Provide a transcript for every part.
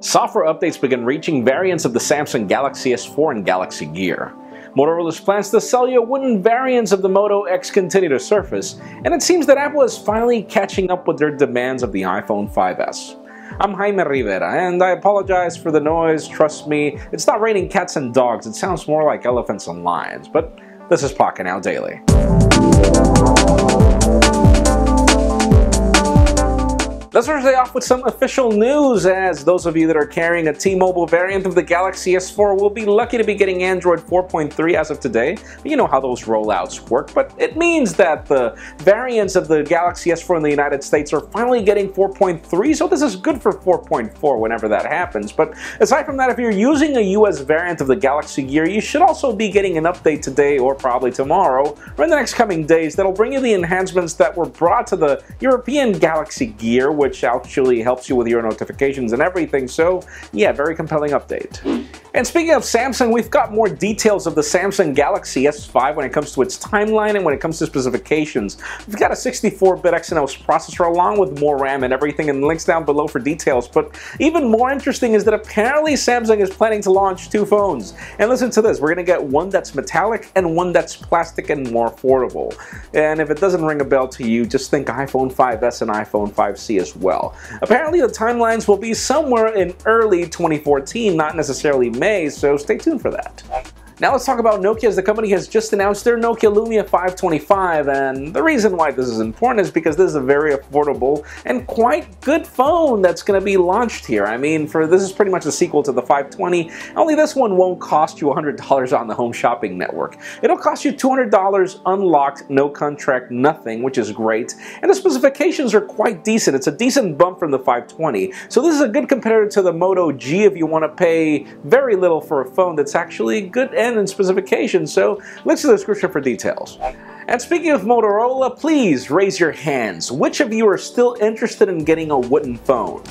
Software updates begin reaching variants of the Samsung Galaxy S4 and Galaxy Gear. Motorola's plans to sell you wooden variants of the Moto X continue to surface, and it seems that Apple is finally catching up with their demands of the iPhone 5S. I'm Jaime Rivera, and I apologize for the noise. Trust me, it's not raining cats and dogs. It sounds more like elephants and lions, but this is Pocketnow Daily. Let's start today off with some official news, as those of you that are carrying a T-Mobile variant of the Galaxy S4 will be lucky to be getting Android 4.3 as of today. You know how those rollouts work, but it means that the variants of the Galaxy S4 in the United States are finally getting 4.3, so this is good for 4.4 whenever that happens. But aside from that, if you're using a US variant of the Galaxy Gear, you should also be getting an update today or probably tomorrow or in the next coming days that'll bring you the enhancements that were brought to the European Galaxy Gear, which actually helps you with your notifications and everything. So yeah, very compelling update. And speaking of Samsung, we've got more details of the Samsung Galaxy S5 when it comes to its timeline and when it comes to specifications. We've got a 64-bit Exynos processor along with more RAM and everything, and links down below for details. But even more interesting is that apparently Samsung is planning to launch two phones. And listen to this, we're going to get one that's metallic and one that's plastic and more affordable. And if it doesn't ring a bell to you, just think iPhone 5S and iPhone 5C as well. Apparently the timelines will be somewhere in early 2014, not necessarily May, so stay tuned for that. Now let's talk about Nokia, as the company has just announced their Nokia Lumia 525, and the reason why this is important is because this is a very affordable and quite good phone that's going to be launched here. I mean, this is pretty much a sequel to the 520, only this one won't cost you $100 on the Home Shopping Network. It'll cost you $200 unlocked, no contract, nothing, which is great, and the specifications are quite decent. It's a decent bump from the 520, so this is a good competitor to the Moto G if you want to pay very little for a phone that's actually good and in specifications, so links to the description for details. And speaking of Motorola, please raise your hands. Which of you are still interested in getting a wooden phone?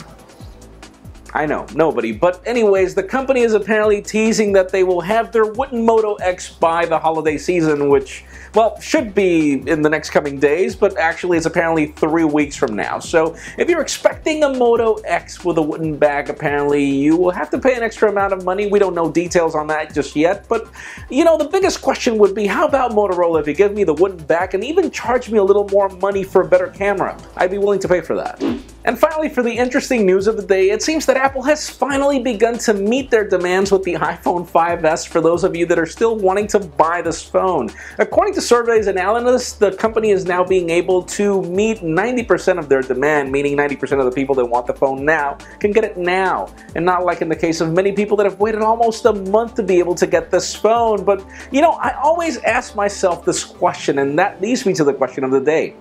I know, nobody. But anyways, the company is apparently teasing that they will have their wooden Moto X by the holiday season, which, well, should be in the next coming days, but actually it's apparently 3 weeks from now. So if you're expecting a Moto X with a wooden back, apparently you will have to pay an extra amount of money. We don't know details on that just yet, but you know, the biggest question would be, how about Motorola if you give me the wooden back and even charge me a little more money for a better camera? I'd be willing to pay for that. And finally, for the interesting news of the day, it seems that Apple has finally begun to meet their demands with the iPhone 5S for those of you that are still wanting to buy this phone. According to surveys and analysts, the company is now being able to meet 90% of their demand, meaning 90% of the people that want the phone now can get it now. And not like in the case of many people that have waited almost a month to be able to get this phone. But, you know, I always ask myself this question, and that leads me to the question of the day.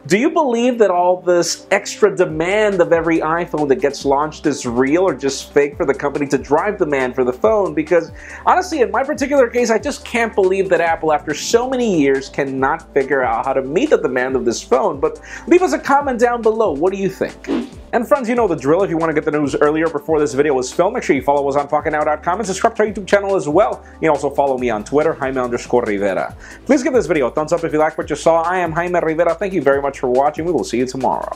Do you believe that all this extra demand of every iPhone that gets launched is real or just fake for the company to drive demand for the phone? Because honestly, in my particular case, I just can't believe that Apple, after so many years, cannot figure out how to meet the demand of this phone. But leave us a comment down below. What do you think? And friends, you know the drill. If you want to get the news earlier before this video was filmed, make sure you follow us on Pocketnow.com and subscribe to our YouTube channel as well. You can also follow me on Twitter, Jaime_Rivera. Please give this video a thumbs up if you like what you saw. I am Jaime Rivera. Thank you very much for watching. We will see you tomorrow.